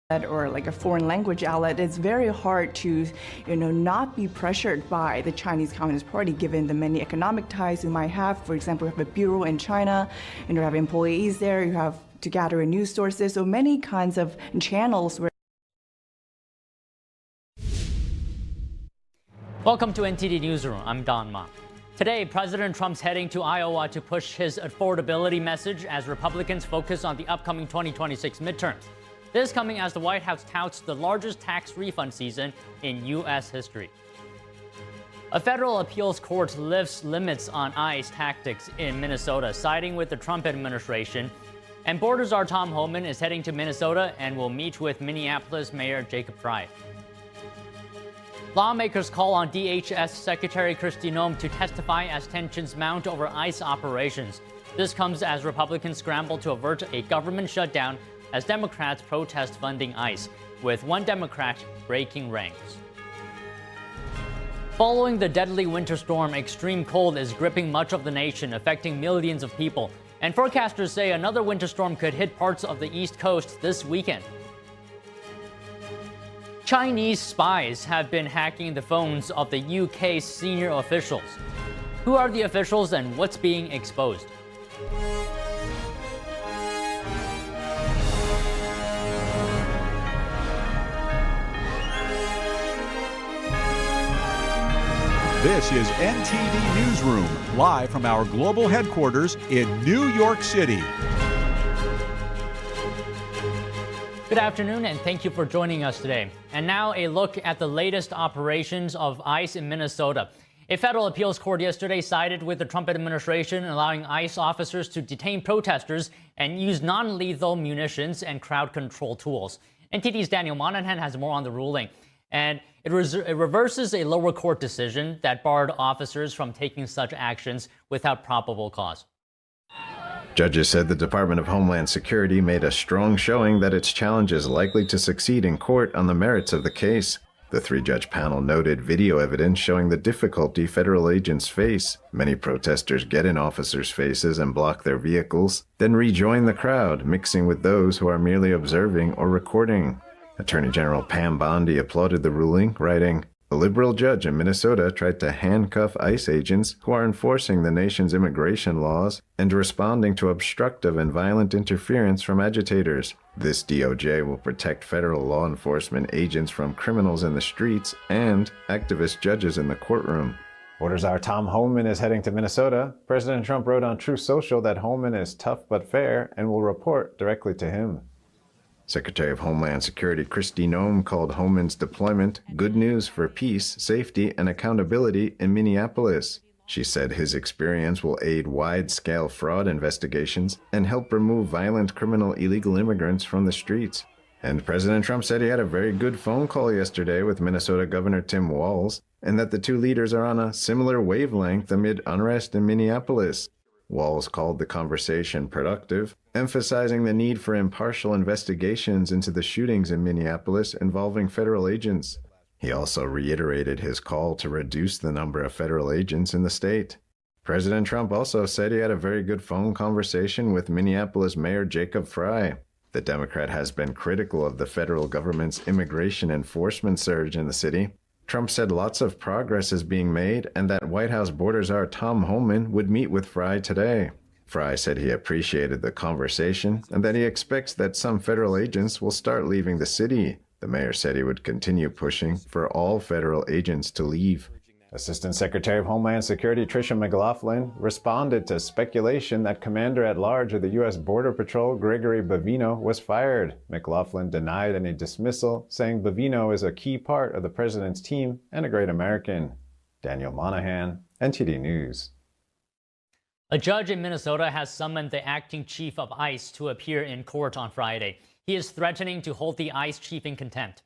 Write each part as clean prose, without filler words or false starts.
or like a foreign language outlet, it's very hard to, not be pressured by the Chinese Communist Party, given the many economic ties you might have. For example, you have a bureau in China, you have employees there, you have to gather news sources, so many kinds of channels where. Welcome to NTD Newsroom. I'm Don Ma. Today, President Trump's heading to Iowa to push his affordability message as Republicans focus on the upcoming 2026 midterms. This coming as the White House touts the largest tax refund season in U.S. history. A federal appeals court lifts limits on ICE tactics in Minnesota, siding with the Trump administration. And Border Czar Tom Homan is heading to Minnesota and will meet with Minneapolis Mayor Jacob Frey. Lawmakers call on DHS Secretary Kristi Noem to testify as tensions mount over ICE operations. This comes as Republicans scramble to avert a government shutdown as Democrats protest funding ICE, with one Democrat breaking ranks. Following the deadly winter storm, extreme cold is gripping much of the nation, affecting millions of people. And forecasters say another winter storm could hit parts of the East Coast this weekend. Chinese spies have been hacking the phones of the UK's senior officials. Who are the officials and what's being exposed? This is NTD Newsroom, live from our global headquarters in New York City. Good afternoon, and thank you for joining us today. And now a look at the latest operations of ICE in Minnesota. A federal appeals court yesterday sided with the Trump administration, allowing ICE officers to detain protesters and use non-lethal munitions and crowd control tools. NTD's Daniel Monahan has more on the ruling. And it reverses a lower court decision that barred officers from taking such actions without probable cause. Judges said the Department of Homeland Security made a strong showing that its challenge is likely to succeed in court on the merits of the case. The three-judge panel noted video evidence showing the difficulty federal agents face. Many protesters get in officers' faces and block their vehicles, then rejoin the crowd, mixing with those who are merely observing or recording. Attorney General Pam Bondi applauded the ruling, writing, "A liberal judge in Minnesota tried to handcuff ICE agents who are enforcing the nation's immigration laws and responding to obstructive and violent interference from agitators. This DOJ will protect federal law enforcement agents from criminals in the streets and activist judges in the courtroom." Border Czar Tom Homan is heading to Minnesota. President Trump wrote on Truth Social that Homan is tough but fair and will report directly to him. Secretary of Homeland Security Kristi Noem called Homan's deployment good news for peace, safety, and accountability in Minneapolis. She said his experience will aid wide-scale fraud investigations and help remove violent criminal illegal immigrants from the streets. And President Trump said he had a very good phone call yesterday with Minnesota Governor Tim Walz, and that the two leaders are on a similar wavelength amid unrest in Minneapolis. Walz called the conversation productive, emphasizing the need for impartial investigations into the shootings in Minneapolis involving federal agents. He also reiterated his call to reduce the number of federal agents in the state. President Trump also said he had a very good phone conversation with Minneapolis Mayor Jacob Frey. The Democrat has been critical of the federal government's immigration enforcement surge in the city. Trump said lots of progress is being made and that White House Border Czar Tom Homan would meet with Frey today. Frey said he appreciated the conversation and that he expects that some federal agents will start leaving the city. The mayor said he would continue pushing for all federal agents to leave. Assistant Secretary of Homeland Security Tricia McLaughlin responded to speculation that Commander-at-Large of the U.S. Border Patrol Gregory Bavino was fired. McLaughlin denied any dismissal, saying Bavino is a key part of the president's team and a great American. Daniel Monahan, NTD News. A judge in Minnesota has summoned the acting chief of ICE to appear in court on Friday. He is threatening to hold the ICE chief in contempt.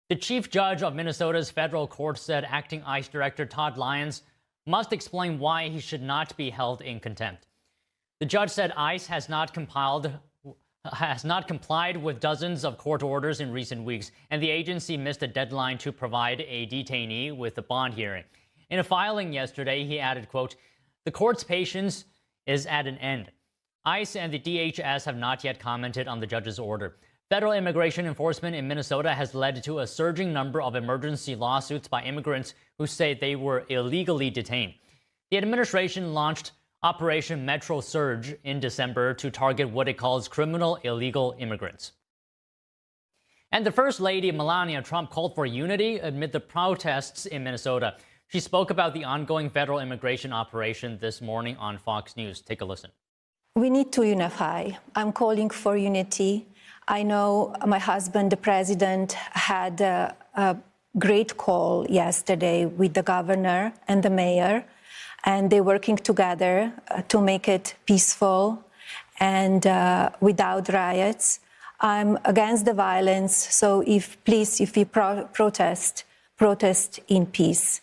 The chief judge of Minnesota's federal court said acting ICE director Todd Lyons must explain why he should not be held in contempt. The judge said ICE has not complied with dozens of court orders in recent weeks, and the agency missed a deadline to provide a detainee with a bond hearing. In a filing yesterday, he added, quote, "The court's patience is at an end. ICE and the DHS have not yet commented on the judge's order. Federal immigration enforcement in Minnesota has led to a surging number of emergency lawsuits by immigrants who say they were illegally detained. The administration launched Operation Metro Surge in December to target what it calls criminal illegal immigrants. And the First Lady, Melania Trump, called for unity amid the protests in Minnesota. She spoke about the ongoing federal immigration operation this morning on Fox News. Take a listen. We need to unify. I'm calling for unity. I know my husband, the president, had a great call yesterday with the governor and the mayor, and they're working together to make it peaceful and without riots. I'm against the violence, so if we protest in peace.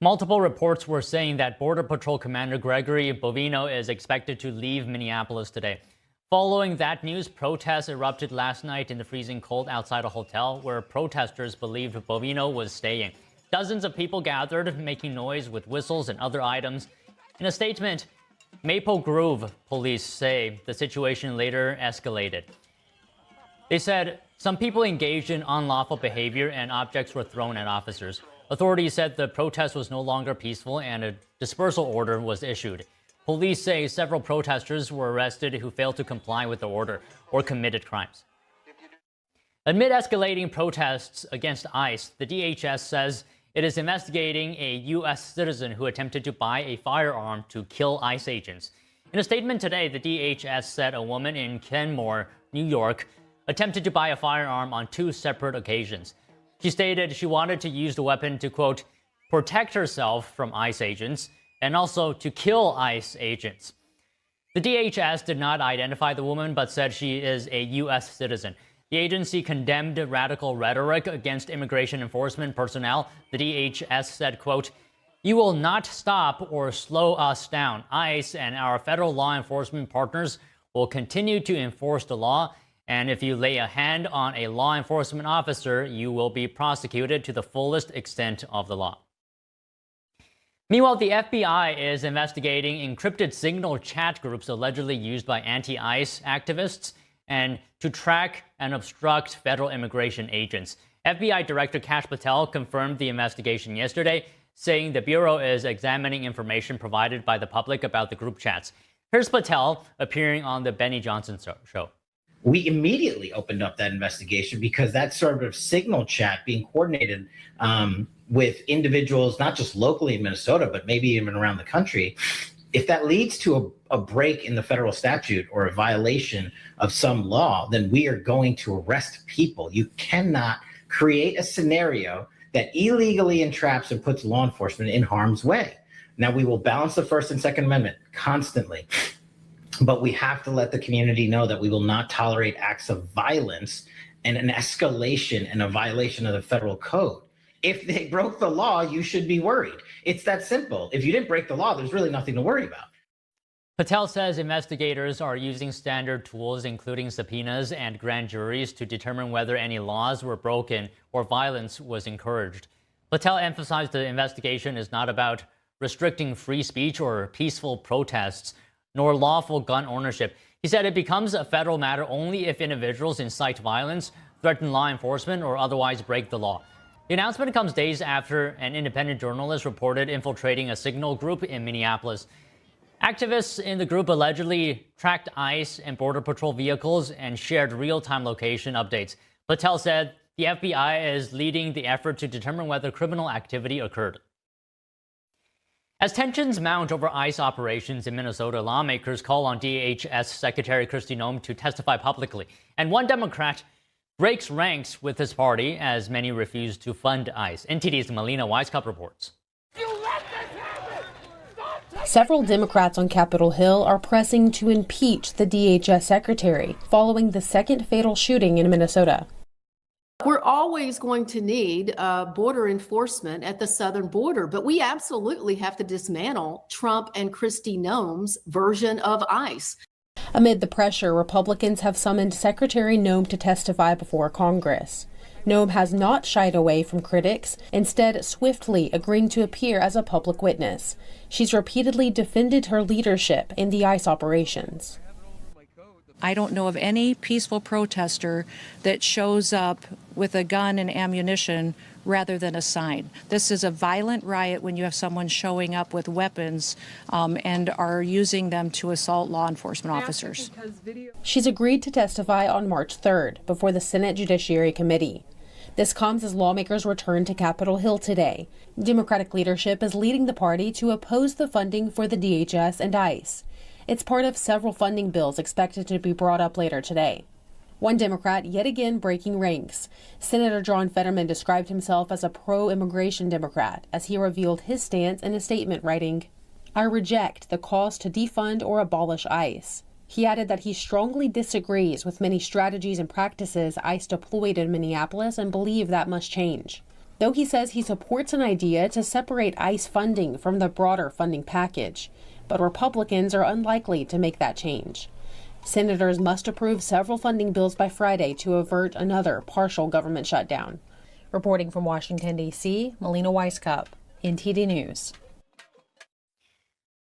Multiple reports were saying that Border Patrol Commander Gregory Bovino is expected to leave Minneapolis today. Following that news, protests erupted last night in the freezing cold outside a hotel where protesters believed Bovino was staying. Dozens of people gathered, making noise with whistles and other items. In a statement, Maple Grove police say the situation later escalated. They said some people engaged in unlawful behavior and objects were thrown at officers. Authorities said the protest was no longer peaceful and a dispersal order was issued. Police say several protesters were arrested who failed to comply with the order or committed crimes. Amid escalating protests against ICE, the DHS says it is investigating a U.S. citizen who attempted to buy a firearm to kill ICE agents. In a statement today, the DHS said a woman in Kenmore, New York, attempted to buy a firearm on 2 separate occasions. She stated she wanted to use the weapon to, quote, protect herself from ICE agents and also to kill ICE agents. The DHS did not identify the woman, but said she is a U.S. citizen. The agency condemned radical rhetoric against immigration enforcement personnel. The DHS said, quote, you will not stop or slow us down. ICE and our federal law enforcement partners will continue to enforce the law. And if you lay a hand on a law enforcement officer, you will be prosecuted to the fullest extent of the law. Meanwhile, the FBI is investigating encrypted signal chat groups allegedly used by anti-ICE activists and to track and obstruct federal immigration agents. FBI Director Kash Patel confirmed the investigation yesterday, saying the Bureau is examining information provided by the public about the group chats. Here's Patel appearing on the Benny Johnson show. We immediately opened up that investigation because that sort of signal chat being coordinated with individuals, not just locally in Minnesota, but maybe even around the country, if that leads to a break in the federal statute or a violation of some law, then we are going to arrest people. You cannot create a scenario that illegally entraps and puts law enforcement in harm's way. Now, we will balance the First and Second Amendment constantly, but we have to let the community know that we will not tolerate acts of violence and an escalation and a violation of the federal code. If they broke the law, you should be worried. It's that simple. If you didn't break the law, there's really nothing to worry about. Patel says investigators are using standard tools, including subpoenas and grand juries, to determine whether any laws were broken or violence was encouraged. Patel emphasized the investigation is not about restricting free speech or peaceful protests, nor lawful gun ownership. He said it becomes a federal matter only if individuals incite violence, threaten law enforcement, or otherwise break the law. The announcement comes days after an independent journalist reported infiltrating a signal group in Minneapolis. Activists in the group allegedly tracked ICE and Border Patrol vehicles and shared real-time location updates. Patel said the FBI is leading the effort to determine whether criminal activity occurred. As tensions mount over ICE operations in Minnesota, lawmakers call on DHS Secretary Kristi Noem to testify publicly. And one Democrat breaks ranks with his party as many refuse to fund ICE. NTD's Melina Weisskopf reports. Several Democrats on Capitol Hill are pressing to impeach the DHS secretary following the second fatal shooting in Minnesota. We're always going to need border enforcement at the southern border, but we absolutely have to dismantle Trump and Kristi Noem's version of ICE. Amid the pressure, Republicans have summoned Secretary Noem to testify before Congress. Noem has not shied away from critics, instead swiftly agreeing to appear as a public witness. She's repeatedly defended her leadership in the ICE operations. I don't know of any peaceful protester that shows up with a gun and ammunition rather than a sign. This is a violent riot when you have someone showing up with weapons and are using them to assault law enforcement officers. She's agreed to testify on March 3rd before the Senate Judiciary Committee. This comes as lawmakers return to Capitol Hill today. Democratic leadership is leading the party to oppose the funding for the DHS and ICE. It's part of several funding bills expected to be brought up later today. One Democrat yet again breaking ranks. Senator John Fetterman described himself as a pro-immigration Democrat as he revealed his stance in a statement writing, "I reject the calls to defund or abolish ICE." He added that he strongly disagrees with many strategies and practices ICE deployed in Minneapolis and believe that must change. Though he says he supports an idea to separate ICE funding from the broader funding package, but Republicans are unlikely to make that change. Senators must approve several funding bills by Friday to avert another partial government shutdown. Reporting from Washington, D.C., Melina Weisskopf, NTD News.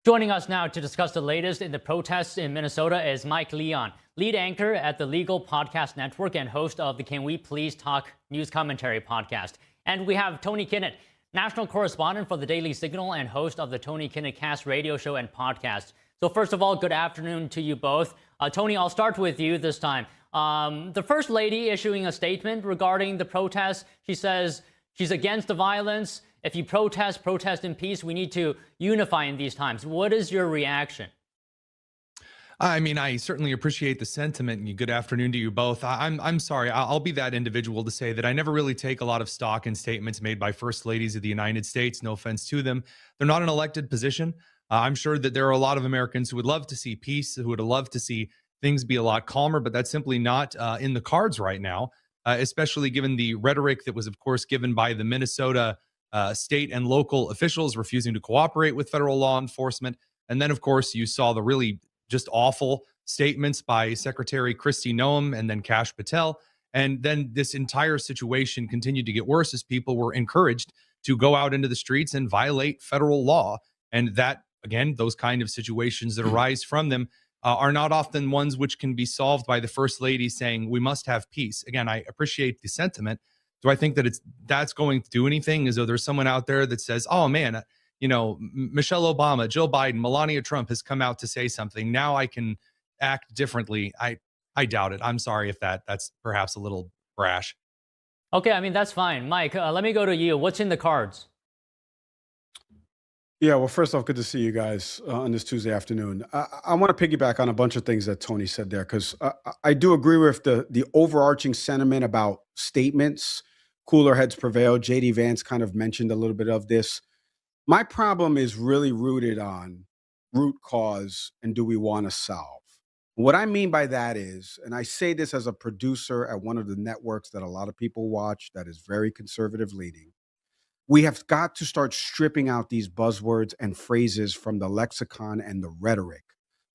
Joining us now to discuss the latest in the protests in Minnesota is Mike Leon, lead anchor at the Legal Podcast Network and host of the Can We Please Talk News Commentary podcast. And we have Tony Kinnett, national correspondent for the Daily Signal and host of the Tony Kinnett Cast radio show and podcast. So first of all, good afternoon to you both. Tony, I'll start with you this time. The First Lady issuing a statement regarding the protests. She says she's against the violence. If you protest, protest in peace. We need to unify in these times. What is your reaction? I mean, I certainly appreciate the sentiment, and good afternoon to you both. I'm sorry. I'll be that individual to say that I never really take a lot of stock in statements made by First Ladies of the United States. No offense to them. They're not an elected position. I'm sure that there are a lot of Americans who would love to see peace, who would love to see things be a lot calmer, but that's simply not in the cards right now, especially given the rhetoric that was, of course, given by the Minnesota state and local officials refusing to cooperate with federal law enforcement. And then, of course, you saw the really just awful statements by Secretary Kristi Noem and then Kash Patel. And then this entire situation continued to get worse as people were encouraged to go out into the streets and violate federal law. And that, again, those kind of situations that arise from them are not often ones which can be solved by the First Lady saying we must have peace. Again, I appreciate the sentiment. Do I think that that's going to do anything? As though there's someone out there that says, oh man, you know, Michelle Obama, Joe Biden, Melania Trump has come out to say something. Now I can act differently. I doubt it. I'm sorry if that's perhaps a little brash. Okay, I mean, that's fine. Mike, let me go to you. What's in the cards? Yeah, well, first off, good to see you guys on this Tuesday afternoon. I want to piggyback on a bunch of things that Tony said there, because I do agree with the overarching sentiment about statements. Cooler heads prevail. J.D. Vance kind of mentioned a little bit of this. My problem is really rooted on root cause and do we want to solve? What I mean by that is, and I say this as a producer at one of the networks that a lot of people watch that is very conservative leaning, we have got to start stripping out these buzzwords and phrases from the lexicon and the rhetoric,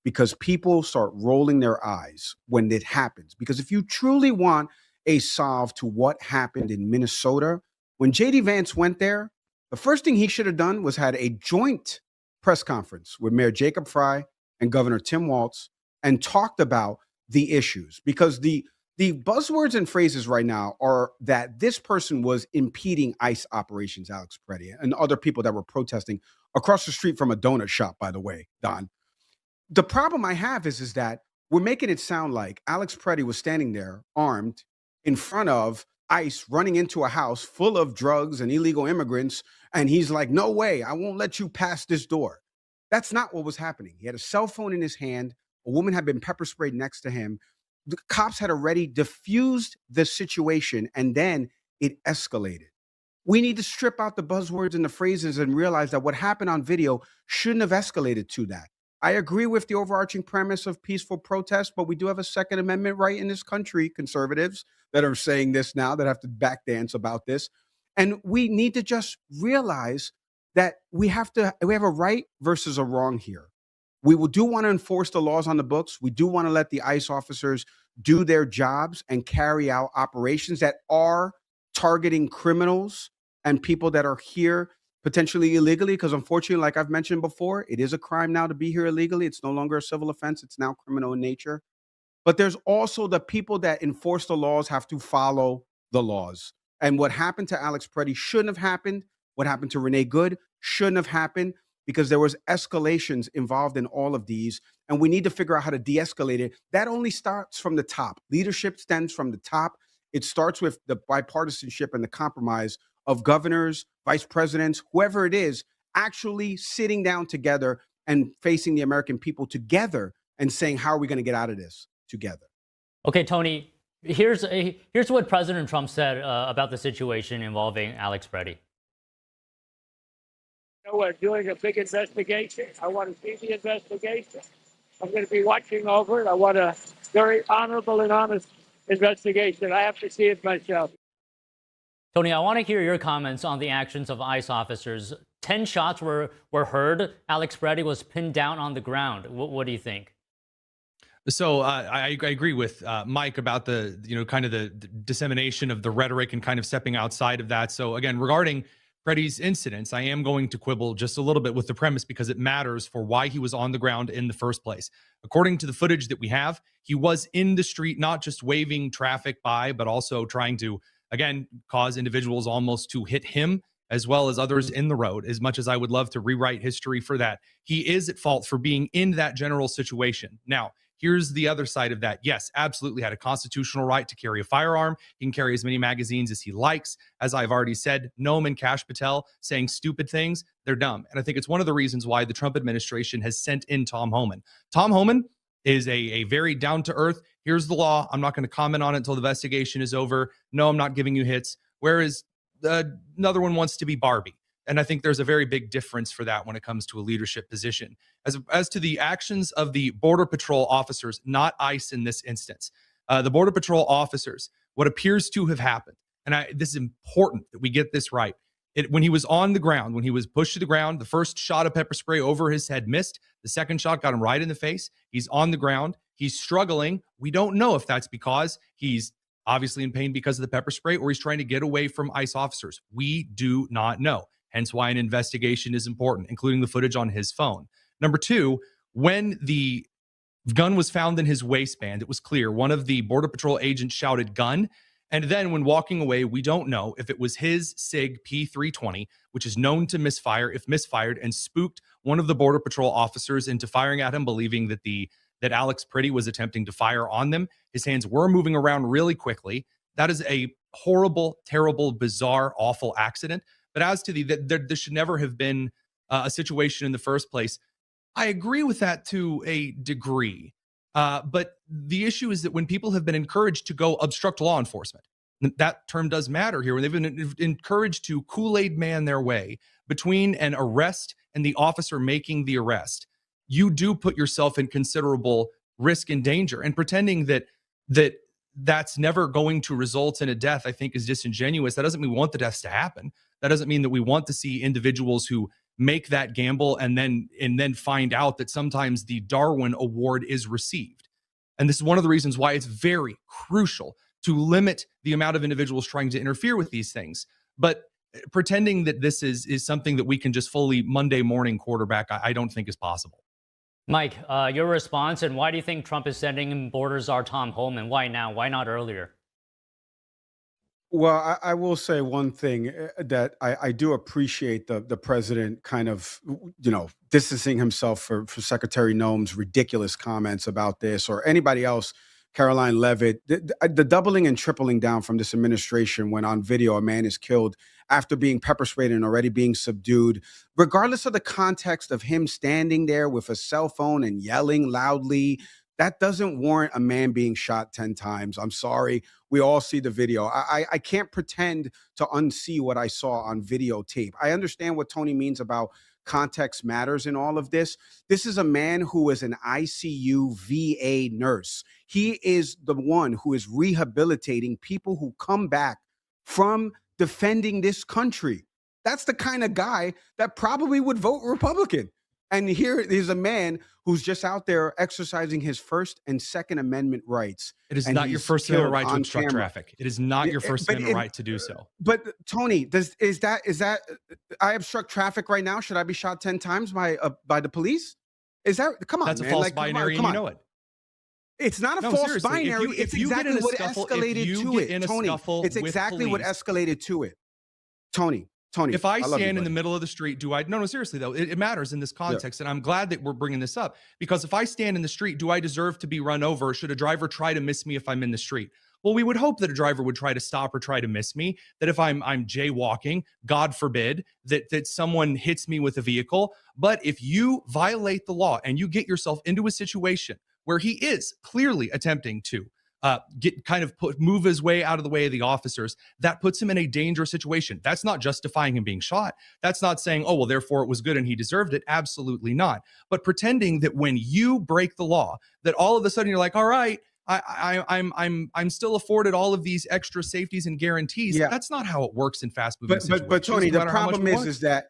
because people start rolling their eyes when it happens. Because if you truly want a solve to what happened in Minnesota, when J.D. Vance went there, the first thing he should have done was had a joint press conference with Mayor Jacob Frey and Governor Tim Walz and talked about the issues. Because the buzzwords and phrases right now are that this person was impeding ICE operations, Alex Preddy, and other people that were protesting across the street from a donut shop, by the way, Don. The problem I have is that we're making it sound like Alex Preddy was standing there armed in front of ICE running into a house full of drugs and illegal immigrants. And he's like, no way, I won't let you pass this door. That's not what was happening. He had a cell phone in his hand. A woman had been pepper sprayed next to him. The cops had already diffused the situation, and then it escalated. We need to strip out the buzzwords and the phrases and realize that what happened on video shouldn't have escalated to that. I agree with the overarching premise of peaceful protest, but we do have a Second Amendment right in this country, conservatives that are saying this now, that have to backdance about this. And we need to just realize that we have a right versus a wrong here. We do want to enforce the laws on the books. We do want to let the ICE officers do their jobs and carry out operations that are targeting criminals and people that are here potentially illegally, because unfortunately, like I've mentioned before, it is a crime now to be here illegally. It's no longer a civil offense. It's now criminal in nature. but there's also the people that enforce the laws have to follow the laws. And what happened to Alex Preddy shouldn't have happened. What happened to Renee Good shouldn't have happened, because there was escalations involved in all of these. And we need to figure out how to de-escalate it. That only starts from the top. Leadership stems from the top. It starts with the bipartisanship and the compromise of governors, vice presidents, whoever it is, actually sitting down together and facing the American people together and saying, how are we going to get out of this together? Okay, Tony, here's what President Trump said about the situation involving Alex Preddy. We're doing a big investigation. I want to see the investigation. I'm going to be watching over it. I want a very honorable and honest investigation. I have to see it myself. Tony, I want to hear your comments on the actions of ICE officers. 10 shots were heard. Alex Preddy was pinned down on the ground. What do you think? So I agree with Mike about the, kind of the dissemination of the rhetoric and kind of stepping outside of that. So again, regarding Preddy's incidents, I am going to quibble just a little bit with the premise, because it matters for why he was on the ground in the first place. According to the footage that we have, he was in the street, not just waving traffic by, but also trying to, again, cause individuals almost to hit him as well as others in the road. As much as I would love to rewrite history for that, he is at fault for being in that general situation. Now, here's the other side of that. Yes, absolutely had a constitutional right to carry a firearm. He can carry as many magazines as he likes. As I've already said, Noam and Kash Patel saying stupid things, they're dumb. And I think it's one of the reasons why the Trump administration has sent in Tom Homan. Tom Homan is a very down-to-earth, here's the law, I'm not going to comment on it until the investigation is over. No, I'm not giving you hits. Whereas another one wants to be Barbie. And I think there's a very big difference for that when it comes to a leadership position. As to the actions of the Border Patrol officers, not ICE in this instance, the Border Patrol officers, what appears to have happened, and this is important that we get this right. When he was on the ground, when he was pushed to the ground, the first shot of pepper spray over his head missed. The second shot got him right in the face. He's on the ground. He's struggling. We don't know if that's because he's obviously in pain because of the pepper spray, or he's trying to get away from ICE officers. We do not know. Hence why an investigation is important, including the footage on his phone. Number two, when the gun was found in his waistband, it was clear one of the Border Patrol agents shouted gun. And then when walking away, we don't know if it was his SIG P320, which is known to misfire if misfired, and spooked one of the Border Patrol officers into firing at him, believing that Alex Preddy was attempting to fire on them. His hands were moving around really quickly. That is a horrible, terrible, bizarre, awful accident. But as to there should never have been a situation in the first place, I agree with that to a degree. But the issue is that when people have been encouraged to go obstruct law enforcement, that term does matter here, when they've been encouraged to Kool-Aid man their way between an arrest and the officer making the arrest, you do put yourself in considerable risk and danger. And pretending that's never going to result in a death, I think, is disingenuous. That doesn't mean we want the deaths to happen. That doesn't mean that we want to see individuals who make that gamble and then find out that sometimes the Darwin Award is received. And this is one of the reasons why it's very crucial to limit the amount of individuals trying to interfere with these things. But pretending that this is something that we can just fully Monday morning quarterback, I don't think is possible. Mike, your response, and why do you think Trump is sending in border czar Tom Homan? Why now? Why not earlier? Well, I will say one thing, that I do appreciate the president kind of, distancing himself for Secretary Noam's ridiculous comments about this, or anybody else, Caroline Leavitt. The doubling and tripling down from this administration when on video a man is killed after being pepper sprayed and already being subdued, regardless of the context of him standing there with a cell phone and yelling loudly. That doesn't warrant a man being shot 10 times. I'm sorry. We all see the video. I can't pretend to unsee what I saw on videotape. I understand what Tony means about context matters in all of this. This is a man who is an ICU VA nurse. He is the one who is rehabilitating people who come back from defending this country. That's the kind of guy that probably would vote Republican. And here is a man who's just out there exercising his First and Second Amendment rights. It is not your First Amendment right to obstruct traffic. It is not your First Amendment right to do so. But Tony, is that I obstruct traffic right now? Should I be shot 10 times by the police? Is that, come on, That's man. a false binary, and you know it. It's not a No, false seriously, binary. if It's you get exactly in a what scuffle- if escalated you to get it, in a Tony. scuffle It's with exactly what police- escalated to it. Tony, If I love you, stand in the buddy. middle of the street, do I? No, seriously though, it matters in this context, and I'm glad that we're bringing this up, because if I stand in the street, do I deserve to be run over? Should a driver try to miss me if I'm in the street? Well, we would hope that a driver would try to stop or try to miss me. That if I'm jaywalking, God forbid, that someone hits me with a vehicle. But if you violate the law and you get yourself into a situation where he is clearly attempting to move his way out of the way of the officers, that puts him in a dangerous situation. That's not justifying him being shot. That's not saying, oh, well, therefore it was good and he deserved it. Absolutely not. But pretending that when you break the law, that all of a sudden you're like, all right, I'm still afforded all of these extra safeties and guarantees. Yeah. That's not how it works in fast moving situations. But Tony, no the matter how much problem we is, want. is that,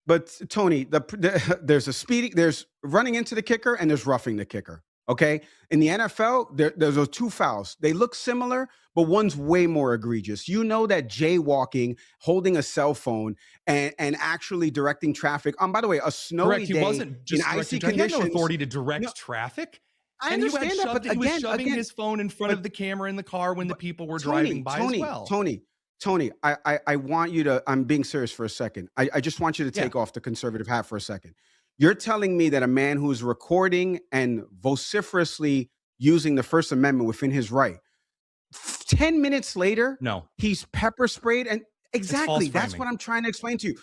but Tony, there's running into the kicker and there's roughing the kicker. Okay. In the NFL, there's those two fouls. They look similar, but one's way more egregious. You know that jaywalking, holding a cell phone, and actually directing traffic. By the way, a snowy Correct. He day wasn't just in icy directing traffic. He had conditions. no authority to direct No, traffic. I And understand that, but he was again, shoving his phone in front of the camera in the car when the people were driving by as well. Tony, I want you to, I'm being serious for a second. I just want you to take off the conservative hat for a second. You're telling me that a man who's recording and vociferously using the First Amendment within his right, 10 minutes later, he's pepper sprayed, and exactly, that's what I'm trying to explain to you.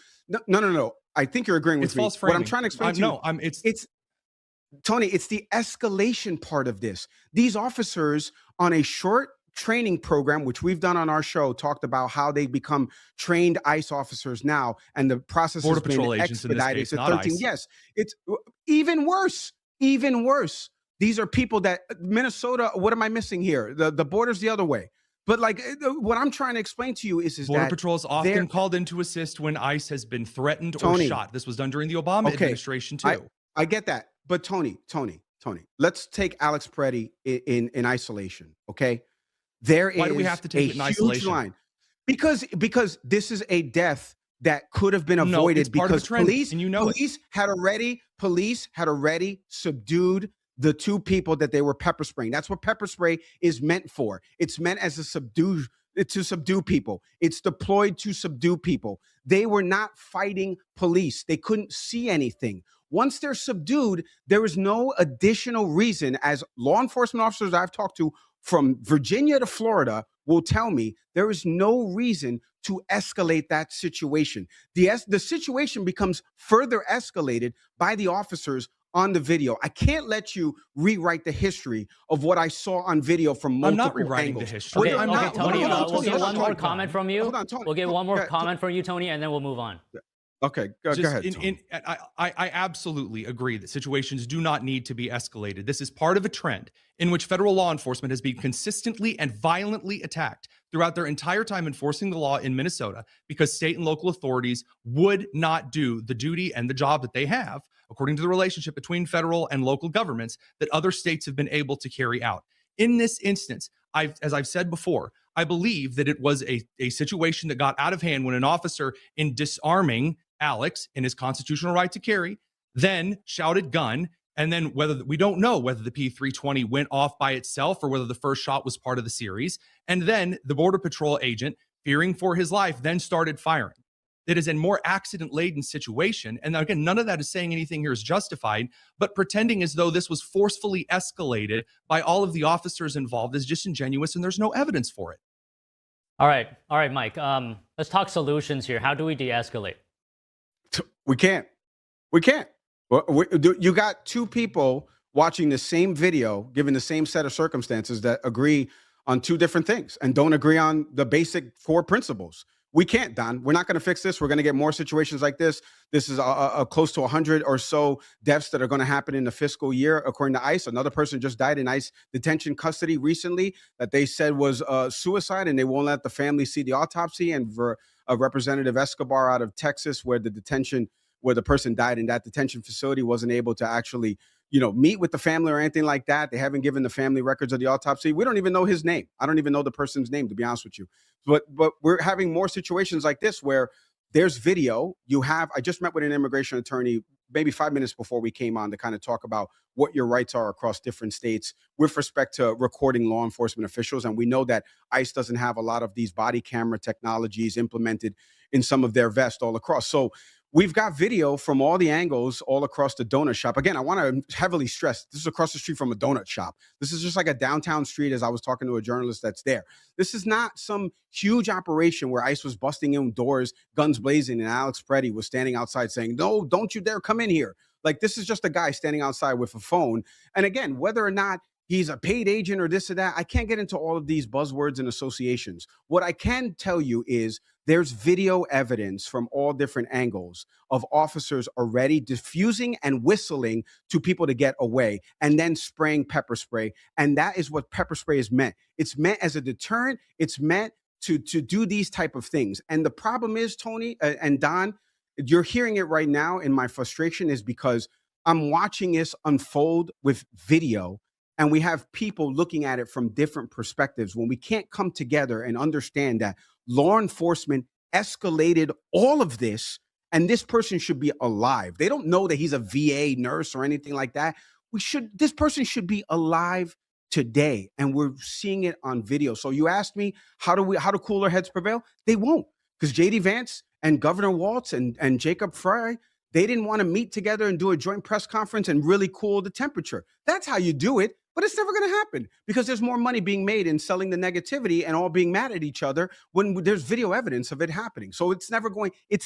No. I think you're agreeing with me. What I'm trying to explain to you, it's Tony, it's the escalation part of this. These officers on a short training program, which we've done on our show, talked about how they become trained ICE officers now, and the process Border has been Patrol agents in this expedited case, to not 13. ICE. Yes, it's even worse. Even worse. These are people that Minnesota. What am I missing here? The border's the other way. But like what I'm trying to explain to you is Border that Patrol is often called in to assist when ICE has been threatened Tony, or shot. This was done during the Obama administration too. I get that. But Tony, let's take Alex Peretti in isolation, okay? Why do we have to take it in isolation? Line. Because this is a death that could have been avoided because police had already subdued the two people that they were pepper spraying. That's what pepper spray is meant for. It's meant as to subdue people. It's deployed to subdue people. They were not fighting police. They couldn't see anything. Once they're subdued, there is no additional reason, as law enforcement officers I've talked to from Virginia to Florida will tell me, there is no reason to escalate that situation. The situation becomes further escalated by the officers on the video. I can't let you rewrite the history of what I saw on video from multiple angles. I'm not rewriting the history. Okay, Tony, we'll get one more comment from you. Hold on, Tony. We'll get one more comment from you, Tony, and then we'll move on. Okay, go ahead. I absolutely agree that situations do not need to be escalated. This is part of a trend in which federal law enforcement has been consistently and violently attacked throughout their entire time enforcing the law in Minnesota because state and local authorities would not do the duty and the job that they have, according to the relationship between federal and local governments, that other states have been able to carry out. In this instance, as I've said before, I believe that it was a situation that got out of hand when an officer, in disarming Alex in his constitutional right to carry, then shouted gun, and then we don't know whether the P320 went off by itself or whether the first shot was part of the series. And then the Border Patrol agent, fearing for his life, then started firing. It is a more accident-laden situation. And again, none of that is saying anything here is justified, but pretending as though this was forcefully escalated by all of the officers involved is disingenuous, and there's no evidence for it. All right, Mike. Let's talk solutions here. How do we de-escalate? We can't. You got two people watching the same video, given the same set of circumstances, that agree on two different things and don't agree on the basic core principles. We can't, Don. We're not going to fix this. We're going to get more situations like this. This is close to 100 or so deaths that are going to happen in the fiscal year, according to ICE. Another person just died in ICE detention custody recently that they said was suicide, and they won't let the family see the autopsy. And for Representative Escobar out of Texas, where the person died in that detention facility, wasn't able to actually, meet with the family or anything like that. They haven't given the family records of the autopsy. We don't even know his name. I don't even know the person's name, to be honest with you. But we're having more situations like this where there's video. I just met with an immigration attorney maybe 5 minutes before we came on to kind of talk about what your rights are across different states with respect to recording law enforcement officials. And we know that ICE doesn't have a lot of these body camera technologies implemented in some of their vests all across. So we've got video from all the angles all across the donut shop. Again, I want to heavily stress, this is across the street from a donut shop. This is just like a downtown street, as I was talking to a journalist that's there. This is not some huge operation where ICE was busting in doors, guns blazing, and Alex Preddy was standing outside saying, no, don't you dare come in here. Like, this is just a guy standing outside with a phone. And again, whether or not he's a paid agent or this or that, I can't get into all of these buzzwords and associations. What I can tell you is there's video evidence from all different angles of officers already diffusing and whistling to people to get away and then spraying pepper spray. And that is what pepper spray is meant. It's meant as a deterrent. It's meant to do these type of things. And the problem is, Tony and Don, you're hearing it right now, and my frustration is because I'm watching this unfold with video, and we have people looking at it from different perspectives when we can't come together and understand that law enforcement escalated all of this, and this person should be alive. They don't know that he's a VA nurse or anything like that. This person should be alive today, and we're seeing it on video. So you asked me, how do cooler heads prevail? They won't, because J.D. Vance and Governor Walz and Jacob Frey, they didn't want to meet together and do a joint press conference and really cool the temperature. That's how you do it. But it's never going to happen because there's more money being made in selling the negativity and all being mad at each other when there's video evidence of it happening. So it's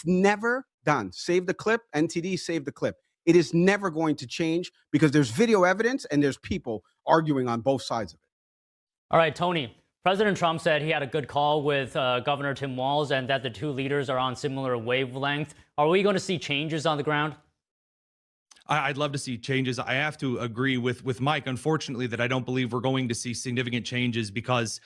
never done. Save the clip, NTD, save the clip. It is never going to change because there's video evidence and there's people arguing on both sides of it. All right, Tony. President Trump said he had a good call with Governor Tim Walz and that the two leaders are on similar wavelength. Are we going to see changes on the ground? I'd love to see changes. I have to agree with Mike, unfortunately, that I don't believe we're going to see significant changes because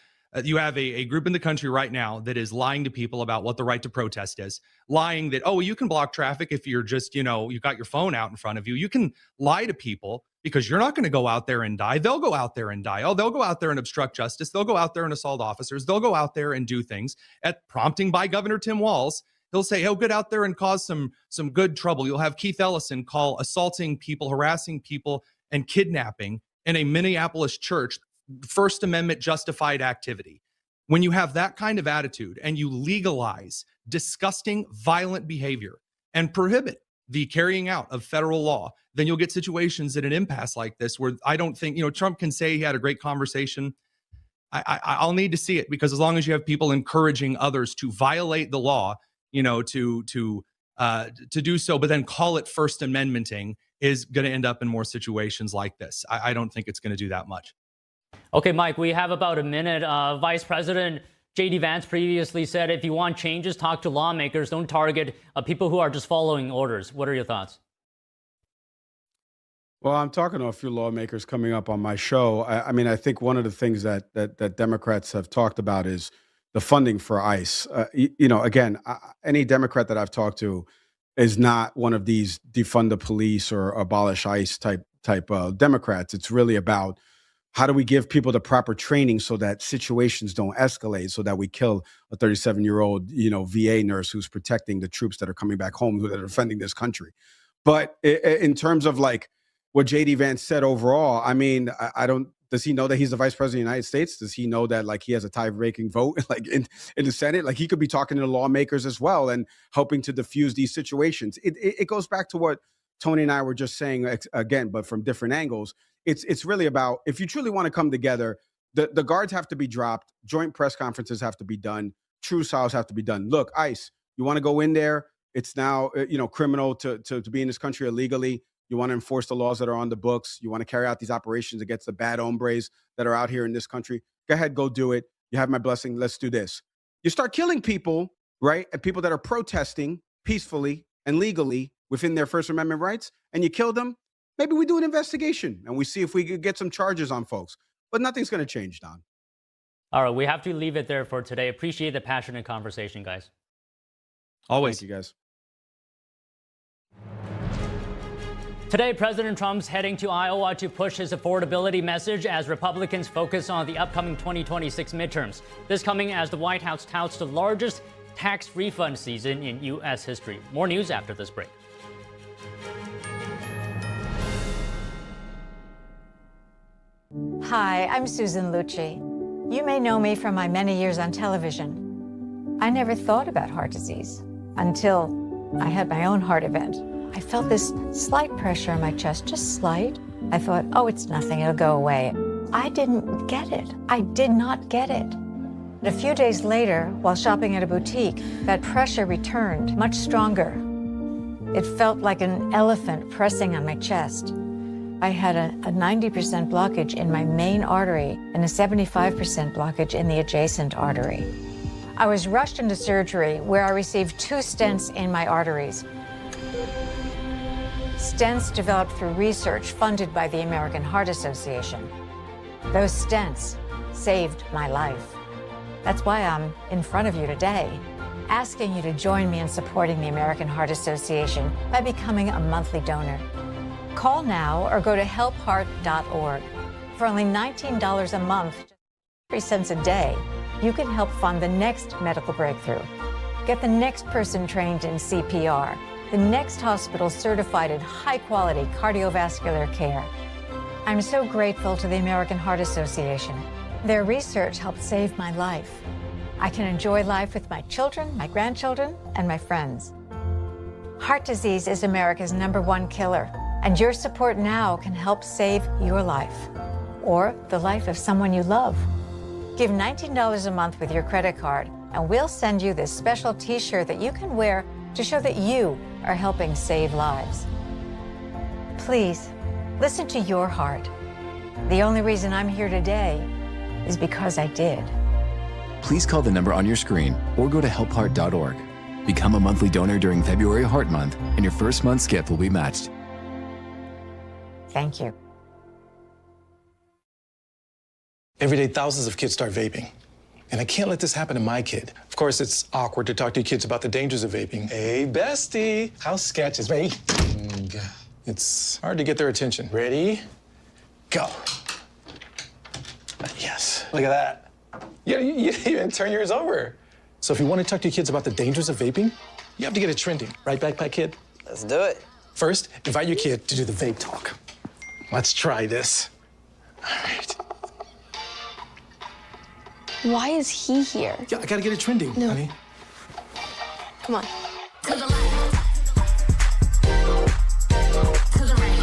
you have a group in the country right now that is lying to people about what the right to protest is, lying that, oh, you can block traffic if you're just, you've got your phone out in front of you. You can lie to people because you're not going to go out there and die. They'll go out there and die. Oh, they'll go out there and obstruct justice. They'll go out there and assault officers. They'll go out there and do things at prompting by Governor Tim Walz. He'll say, he'll get out there and cause some good trouble. You'll have Keith Ellison call assaulting people, harassing people, and kidnapping in a Minneapolis church First Amendment justified activity. When you have that kind of attitude and you legalize disgusting, violent behavior and prohibit the carrying out of federal law, then you'll get situations at an impasse like this where I don't think, Trump can say he had a great conversation. I'll need to see it because as long as you have people encouraging others to violate the law, to do so, but then call it First Amendmenting is going to end up in more situations like this. I don't think it's going to do that much. Okay, Mike, we have about a minute. Vice President J.D. Vance previously said, if you want changes, talk to lawmakers. Don't target people who are just following orders. What are your thoughts? Well, I'm talking to a few lawmakers coming up on my show. I think one of the things that Democrats have talked about is the funding for ICE. Again, any Democrat that I've talked to is not one of these defund the police or abolish ICE type Democrats. It's really about how do we give people the proper training so that situations don't escalate, so that we kill a 37-year-old, VA nurse who's protecting the troops that are coming back home, that are defending this country. But in terms of like what J.D. Vance said overall, I don't. Does he know that he's the vice president of the United States? Does he know that he has a tie-breaking vote in the Senate? He could be talking to lawmakers as well and helping to diffuse these situations. It goes back to what Tony and I were just saying again, but from different angles. It's really about, if you truly want to come together, the guards have to be dropped, joint press conferences have to be done, true trials have to be done. Look, ICE, you want to go in there? It's now criminal to be in this country illegally. You want to enforce the laws that are on the books. You want to carry out these operations against the bad hombres that are out here in this country. Go ahead, go do it. You have my blessing. Let's do this. You start killing people, right? And people that are protesting peacefully and legally within their First Amendment rights, and you kill them. Maybe we do an investigation and we see if we could get some charges on folks. But nothing's going to change, Don. All right, we have to leave it there for today. Appreciate the passionate conversation, guys. Always. Thank you, guys. Today, President Trump's heading to Iowa to push his affordability message as Republicans focus on the upcoming 2026 midterms. This coming as the White House touts the largest tax refund season in U.S. history. More news after this break. Hi, I'm Susan Lucci. You may know me from my many years on television. I never thought about heart disease until I had my own heart event. I felt this slight pressure on my chest, just slight. I thought, oh, it's nothing, it'll go away. I didn't get it. I did not get it. A few days later, while shopping at a boutique, that pressure returned, much stronger. It felt like an elephant pressing on my chest. I had a 90% blockage in my main artery and a 75% blockage in the adjacent artery. I was rushed into surgery where I received 2 stents in my arteries. Stents developed through research funded by the American Heart Association. Those stents saved my life. That's why I'm in front of you today, asking you to join me in supporting the American Heart Association by becoming a monthly donor. Call now or go to helpheart.org. For only $19 a month, 3 cents a day, you can help fund the next medical breakthrough. Get the next person trained in CPR, the next hospital certified in high-quality cardiovascular care. I'm so grateful to the American Heart Association. Their research helped save my life. I can enjoy life with my children, my grandchildren, and my friends. Heart disease is America's #1 killer, and your support now can help save your life or the life of someone you love. Give $19 a month with your credit card, and we'll send you this special t-shirt that you can wear to show that you are helping save lives. Please, listen to your heart. The only reason I'm here today is because I did. Please call the number on your screen or go to helpheart.org. Become a monthly donor during February Heart Month, and your first month's gift will be matched. Thank you. Every day, thousands of kids start vaping. And I can't let this happen to my kid. Of course, it's awkward to talk to your kids about the dangers of vaping. Hey, bestie, how's sketches? Ready? It's hard to get their attention. Ready? Go. Yes, look at that. You even turn yours over. So if you want to talk to your kids about the dangers of vaping, you have to get it trending. Right, Backpack Kid? Let's do it. First, invite your kid to do the vape talk. Let's try this. All right. Why is he here? Yeah, I gotta get it trending, honey. Come on. To the left. To the right.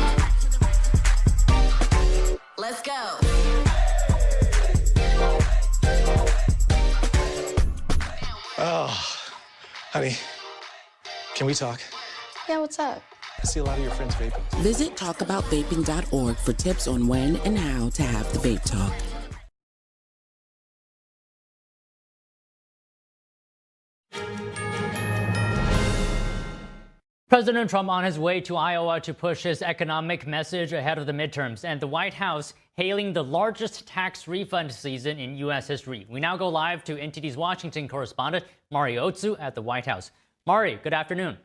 Let's go. Oh, honey, can we talk? Yeah, what's up? I see a lot of your friends vaping. Visit talkaboutVaping.org for tips on when and how to have the vape talk. President Trump on his way to Iowa to push his economic message ahead of the midterms, and the White House hailing the largest tax refund season in U.S. history. We now go live to NTD's Washington correspondent, Mari Otsu, at the White House. Mari, good afternoon.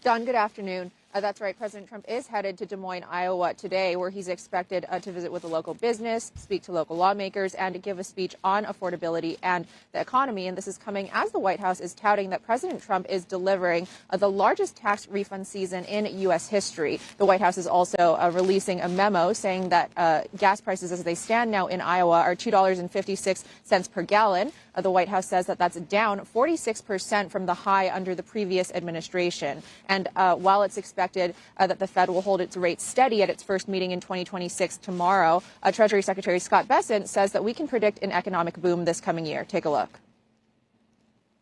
Don, good afternoon. That's right. President Trump is headed to Des Moines, Iowa today, where he's expected to visit with a local business, speak to local lawmakers, and to give a speech on affordability and the economy. And this is coming as the White House is touting that President Trump is delivering the largest tax refund season in U.S. history. The White House is also releasing a memo saying that gas prices as they stand now in Iowa are $2.56 per gallon. The White House says that that's down 46% from the high under the previous administration. And while it's expected that the Fed will hold its rate steady at its first meeting in 2026 tomorrow, Treasury Secretary Scott Bessent says that we can predict an economic boom this coming year. Take a look.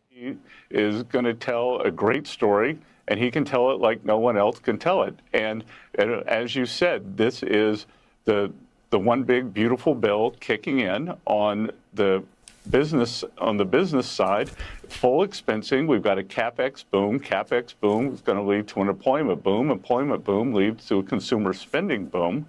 He is going to tell a great story, and he can tell it like no one else can tell it. And as you said, this is the one big beautiful bill kicking in on the business side, full expensing. We've got a CapEx boom. CapEx boom is going to lead to an employment boom. Employment boom leads to a consumer spending boom.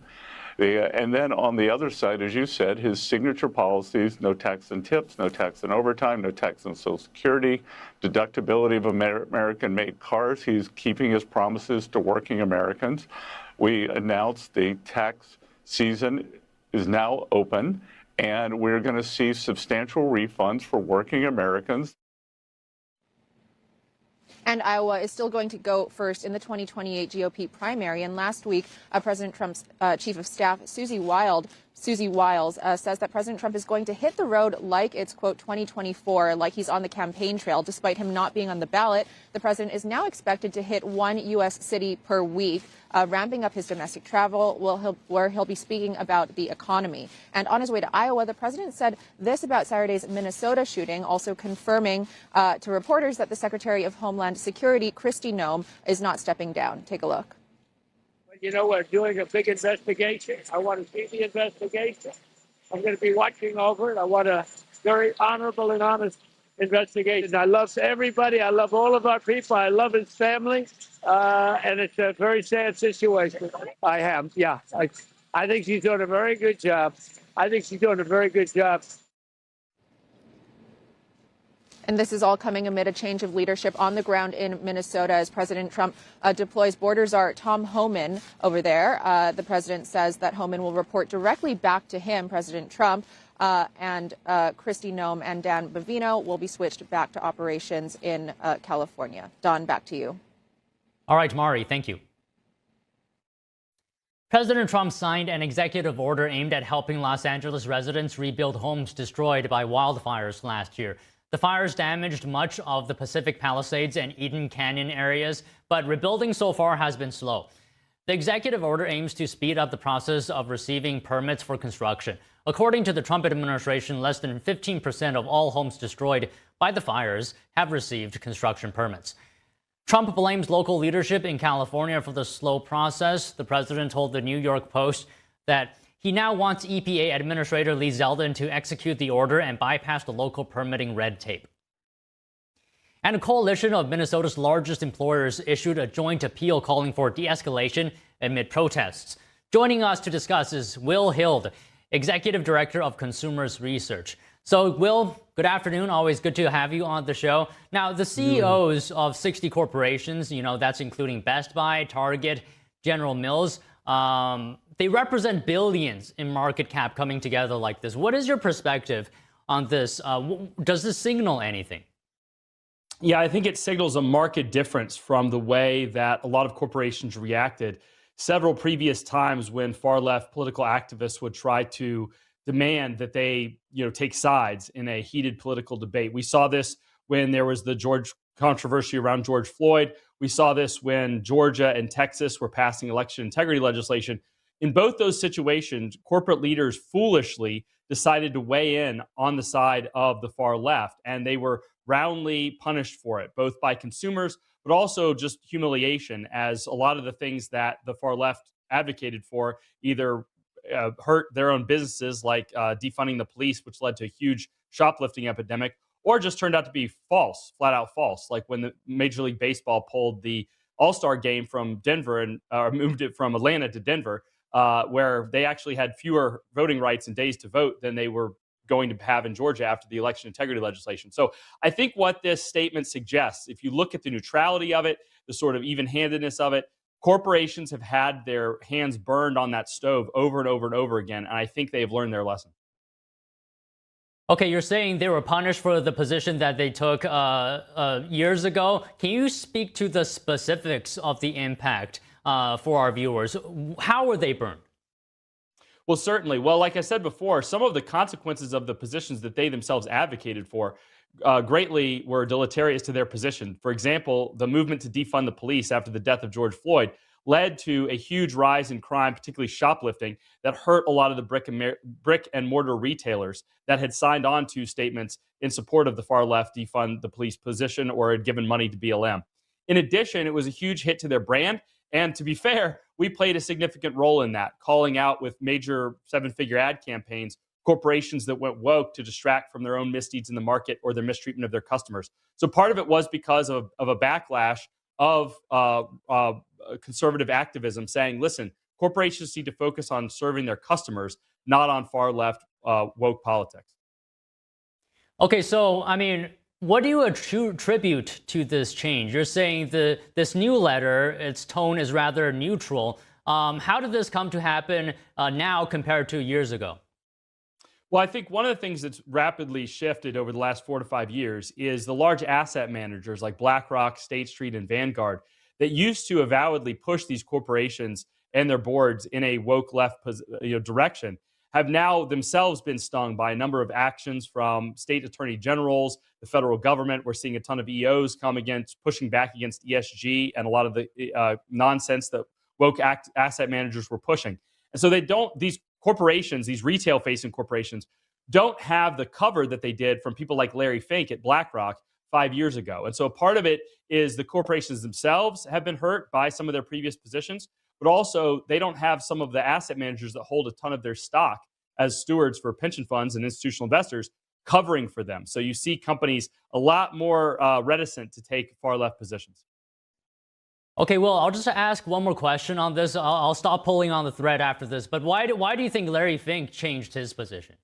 And then on the other side, as you said, his signature policies, no tax on tips, no tax on overtime, no tax on Social Security, deductibility of American-made cars. He's keeping his promises to working Americans. We announced the tax season is now open, and we're going to see substantial refunds for working Americans. And Iowa is still going to go first in the 2028 GOP primary. And last week, President Trump's chief of staff, Susie Wiles, says that President Trump is going to hit the road like it's, quote, 2024, like he's on the campaign trail. Despite him not being on the ballot, the president is now expected to hit one U.S. city per week, ramping up his domestic travel, where he'll be speaking about the economy. And on his way to Iowa, the president said this about Saturday's Minnesota shooting, also confirming to reporters that the Secretary of Homeland Security, Kristi Noem, is not stepping down. Take a look. You know, we're doing a big investigation. I want to see the investigation. I'm going to be watching over it. I want a very honorable and honest investigation. I love everybody. I love all of our people. I love his family. And it's a very sad situation. I think she's doing a very good job. And this is all coming amid a change of leadership on the ground in Minnesota as President Trump deploys border czar Tom Homan over there. The president says that Homan will report directly back to him, President Trump, and Kristi Noem and Dan Bavino will be switched back to operations in California. Don, back to you. All right, Mari, thank you. President Trump signed an executive order aimed at helping Los Angeles residents rebuild homes destroyed by wildfires last year. The fires damaged much of the Pacific Palisades and Eden Canyon areas, but rebuilding so far has been slow. The executive order aims to speed up the process of receiving permits for construction. According to the Trump administration, less than 15% of all homes destroyed by the fires have received construction permits. Trump blames local leadership in California for the slow process. The president told the New York Post that he now wants EPA Administrator Lee Zeldin to execute the order and bypass the local permitting red tape. And a coalition of Minnesota's largest employers issued a joint appeal calling for de-escalation amid protests. Joining us to discuss is Will Hild, Executive Director of Consumers Research. So, Will, good afternoon. Always good to have you on the show. Now, the CEOs of 60 corporations, that's including Best Buy, Target, General Mills, they represent billions in market cap coming together like this. What is your perspective on this? Does this signal anything? Yeah, I think it signals a marked difference from the way that a lot of corporations reacted several previous times when far-left political activists would try to demand that they, take sides in a heated political debate. We saw this when there was the controversy around George Floyd. We saw this when Georgia and Texas were passing election integrity legislation. In both those situations, corporate leaders foolishly decided to weigh in on the side of the far left, and they were roundly punished for it, both by consumers, but also just humiliation, as a lot of the things that the far left advocated for either hurt their own businesses, like defunding the police, which led to a huge shoplifting epidemic, or just turned out to be false, flat out false, like when the Major League Baseball pulled the All-Star game from Denver and moved it from Atlanta to Denver, where they actually had fewer voting rights and days to vote than they were going to have in Georgia after the election integrity legislation. So I think what this statement suggests, if you look at the neutrality of it, the sort of even-handedness of it, corporations have had their hands burned on that stove over and over and over again, and I think they've learned their lesson. Okay, you're saying they were punished for the position that they took years ago. Can you speak to the specifics of the impact for our viewers? How were they burned? Well, certainly. Well, like I said before, some of the consequences of the positions that they themselves advocated for greatly were deleterious to their position. For example, the movement to defund the police after the death of George Floyd led to a huge rise in crime, particularly shoplifting, that hurt a lot of the brick and mortar retailers that had signed on to statements in support of the far left defund the police position or had given money to BLM. In addition, it was a huge hit to their brand. And to be fair, we played a significant role in that, calling out with major seven-figure ad campaigns corporations that went woke to distract from their own misdeeds in the market or their mistreatment of their customers. So part of it was because of a backlash of conservative activism saying, listen, corporations need to focus on serving their customers, not on far-left woke politics. Okay, so, what do you attribute to this change? You're saying this new letter, its tone is rather neutral. How did this come to happen now compared to years ago? Well, I think one of the things that's rapidly shifted over the last 4 to 5 years is the large asset managers like BlackRock, State Street, and Vanguard that used to avowedly push these corporations and their boards in a woke left direction have now themselves been stung by a number of actions from state attorney generals, the federal government. We're seeing a ton of EOs come against, pushing back against ESG and a lot of the nonsense that woke asset managers were pushing. And so these corporations, these retail-facing corporations, don't have the cover that they did from people like Larry Fink at BlackRock 5 years ago. And so part of it is the corporations themselves have been hurt by some of their previous positions, but also they don't have some of the asset managers that hold a ton of their stock as stewards for pension funds and institutional investors covering for them. So you see companies a lot more reticent to take far-left positions. Okay, well, I'll just ask one more question on this. I'll stop pulling on the thread after this. But why do you think Larry Fink changed his position?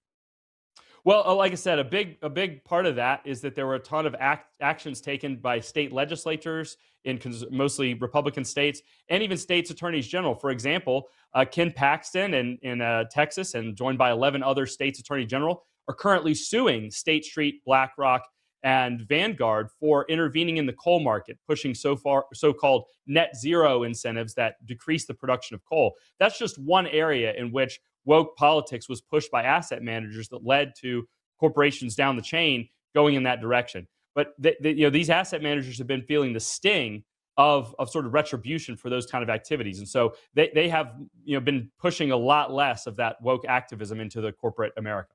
Well, like I said, a big part of that is that there were a ton of actions taken by state legislatures in mostly Republican states and even states attorneys general. For example, Ken Paxton in Texas and joined by 11 other states attorney general are currently suing State Street, BlackRock, and Vanguard for intervening in the coal market, pushing so-called net zero incentives that decrease the production of coal. That's just one area in which woke politics was pushed by asset managers that led to corporations down the chain going in that direction. But these asset managers have been feeling the sting of sort of retribution for those kind of activities. And so they have been pushing a lot less of that woke activism into the corporate America.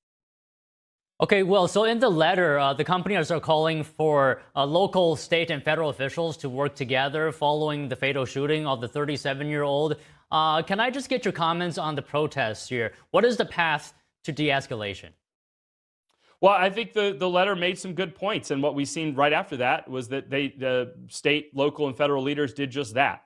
Okay, well, so in the letter, the companies are calling for local, state, and federal officials to work together following the fatal shooting of the 37-year-old. Can I just get your comments on the protests here? What is the path to de-escalation? Well, I think the letter made some good points, and what we've seen right after that was that the state, local, and federal leaders did just that.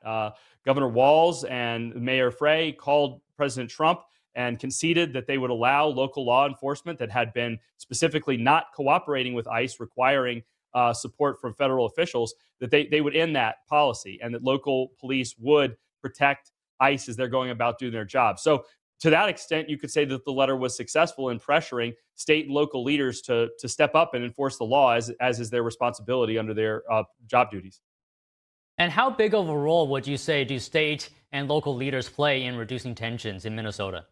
Governor Walz and Mayor Frey called President Trump and conceded that they would allow local law enforcement that had been specifically not cooperating with ICE, requiring support from federal officials, that they would end that policy and that local police would protect ICE as they're going about doing their job. So to that extent, you could say that the letter was successful in pressuring state and local leaders to step up and enforce the law as is their responsibility under their job duties. And how big of a role would you say do state and local leaders play in reducing tensions in Minnesota?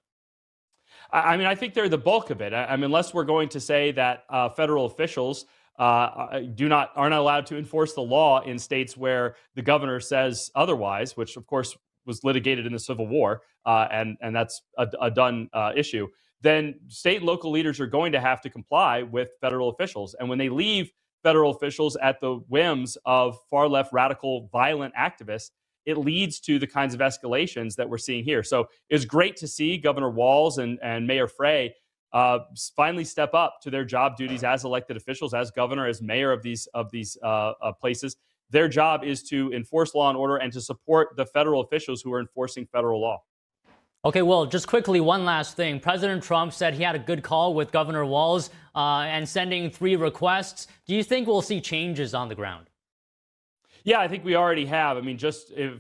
I mean, I think they're the bulk of it. I mean, unless we're going to say that federal officials aren't allowed to enforce the law in states where the governor says otherwise, which of course was litigated in the Civil War, and that's a done issue, then state and local leaders are going to have to comply with federal officials. And when they leave federal officials at the whims of far-left radical violent activists, it leads to the kinds of escalations that we're seeing here. So it's great to see Governor Walz and Mayor Frey finally step up to their job duties as elected officials, as governor, as mayor of these places. Their job is to enforce law and order and to support the federal officials who are enforcing federal law. Okay, well, just quickly, one last thing. President Trump said he had a good call with Governor Walz and sending 3 requests. Do you think we'll see changes on the ground? Yeah, I think we already have. I mean,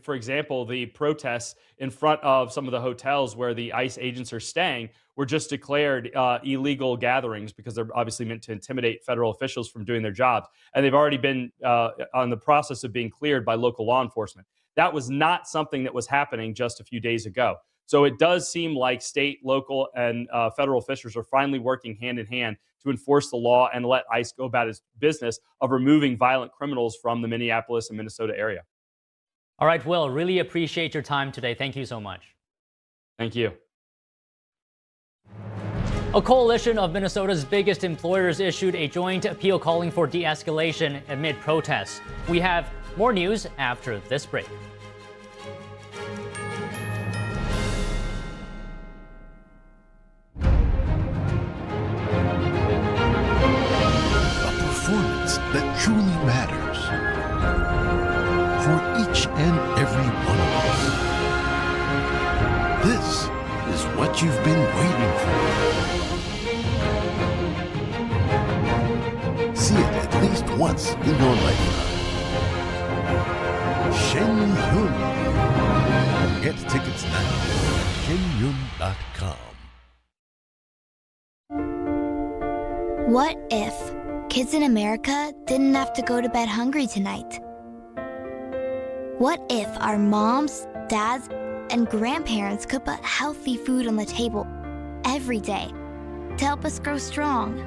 for example, the protests in front of some of the hotels where the ICE agents are staying were just declared illegal gatherings because they're obviously meant to intimidate federal officials from doing their jobs. And they've already been on the process of being cleared by local law enforcement. That was not something that was happening just a few days ago. So it does seem like state, local, and federal officials are finally working hand in hand to enforce the law and let ICE go about its business of removing violent criminals from the Minneapolis and Minnesota area. All right, Will, really appreciate your time today. Thank you so much. Thank you. A coalition of Minnesota's biggest employers issued a joint appeal calling for de-escalation amid protests. We have more news after this break. That truly matters for each and every one of us. This is what you've been waiting for. See it at least once in your lifetime. Shen Yun. Get tickets now at shenyun.com. What if kids in America didn't have to go to bed hungry tonight? What if our moms, dads, and grandparents could put healthy food on the table every day to help us grow strong?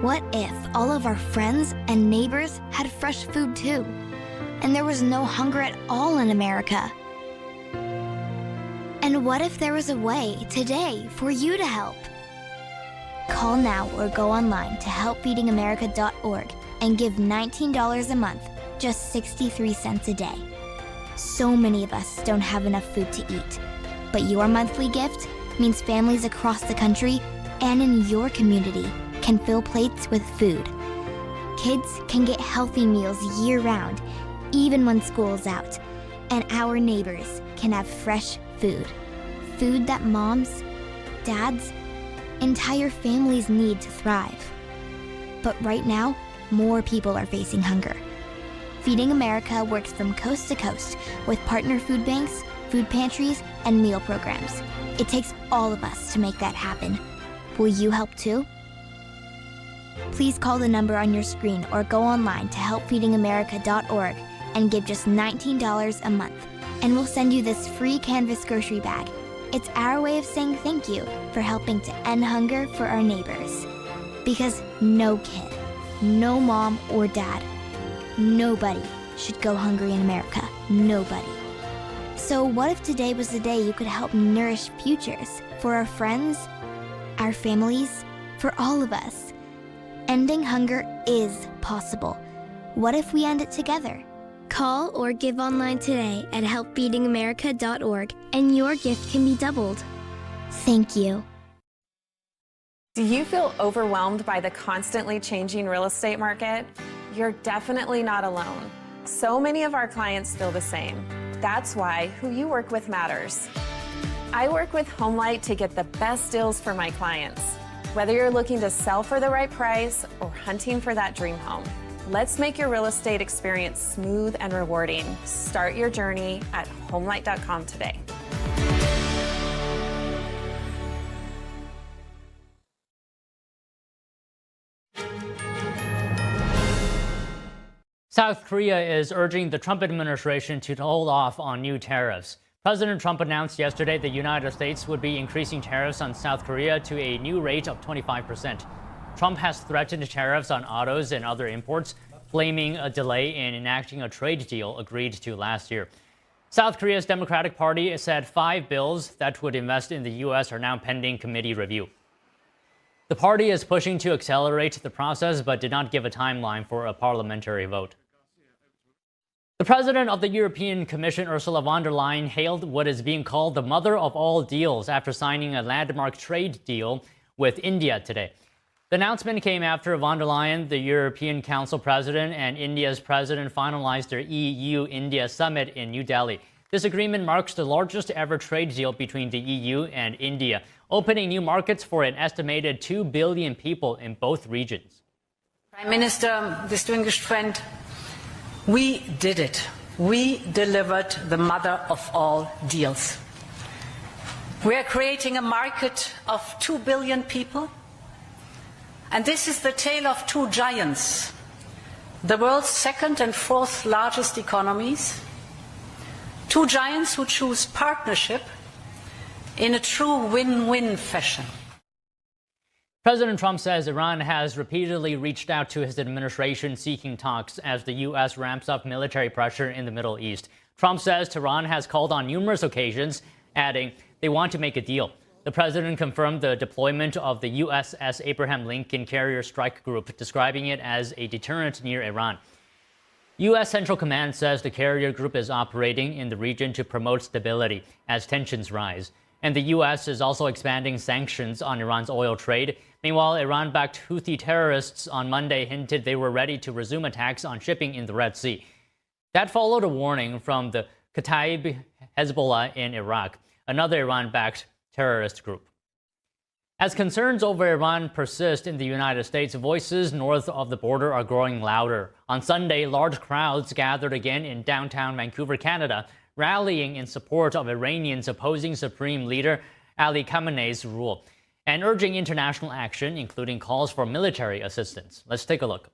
What if all of our friends and neighbors had fresh food too, and there was no hunger at all in America? And what if there was a way today for you to help? Call now or go online to helpfeedingamerica.org and give $19 a month, just 63 cents a day. So many of us don't have enough food to eat, but your monthly gift means families across the country and in your community can fill plates with food. Kids can get healthy meals year-round, even when school's out, and our neighbors can have fresh food. Food that moms, dads, entire families need to thrive. But right now, more people are facing hunger. Feeding America works from coast to coast with partner food banks, food pantries, and meal programs. It takes all of us to make that happen. Will you help too? Please call the number on your screen or go online to helpfeedingamerica.org and give just $19 a month, and we'll send you this free canvas grocery bag. It's our way of saying thank you for helping to end hunger for our neighbors. Because no kid, no mom or dad, nobody should go hungry in America. Nobody. So what if today was the day you could help nourish futures for our friends, our families, for all of us? Ending hunger is possible. What if we end it together? Call or give online today at helpfeedingamerica.org and your gift can be doubled. Thank you. Do you feel overwhelmed by the constantly changing real estate market? You're definitely not alone. So many of our clients feel the same. That's why who you work with matters. I work with HomeLight to get the best deals for my clients. Whether you're looking to sell for the right price or hunting for that dream home, let's make your real estate experience smooth and rewarding. Start your journey at homelight.com today. South Korea is urging the Trump administration to hold off on new tariffs. President Trump announced yesterday the United States would be increasing tariffs on South Korea to a new rate of 25%. Trump has threatened tariffs on autos and other imports, blaming a delay in enacting a trade deal agreed to last year. South Korea's Democratic Party said 5 bills that would invest in the U.S. are now pending committee review. The party is pushing to accelerate the process but did not give a timeline for a parliamentary vote. The president of the European Commission, Ursula von der Leyen, hailed what is being called the mother of all deals after signing a landmark trade deal with India today. The announcement came after von der Leyen, the European Council president, and India's president finalized their EU-India summit in New Delhi. This agreement marks the largest ever trade deal between the EU and India, opening new markets for an estimated 2 billion people in both regions. Prime Minister, distinguished friend, we did it. We delivered the mother of all deals. We are creating a market of 2 billion people. And this is the tale of two giants, the world's second and fourth largest economies, two giants who choose partnership in a true win-win fashion. President Trump says Iran has repeatedly reached out to his administration seeking talks as the U.S. ramps up military pressure in the Middle East. Trump says Tehran has called on numerous occasions, adding they want to make a deal. The president confirmed the deployment of the USS Abraham Lincoln Carrier Strike Group, describing it as a deterrent near Iran. U.S. Central Command says the carrier group is operating in the region to promote stability as tensions rise. And the U.S. is also expanding sanctions on Iran's oil trade. Meanwhile, Iran-backed Houthi terrorists on Monday hinted they were ready to resume attacks on shipping in the Red Sea. That followed a warning from the Kataib Hezbollah in Iraq, another Iran-backed terrorist group. As concerns over Iran persist in the United States, voices north of the border are growing louder. On Sunday, large crowds gathered again in downtown Vancouver, Canada, rallying in support of Iranians opposing Supreme Leader Ali Khamenei's rule. and urging international action, including calls for military assistance. Let's take a look.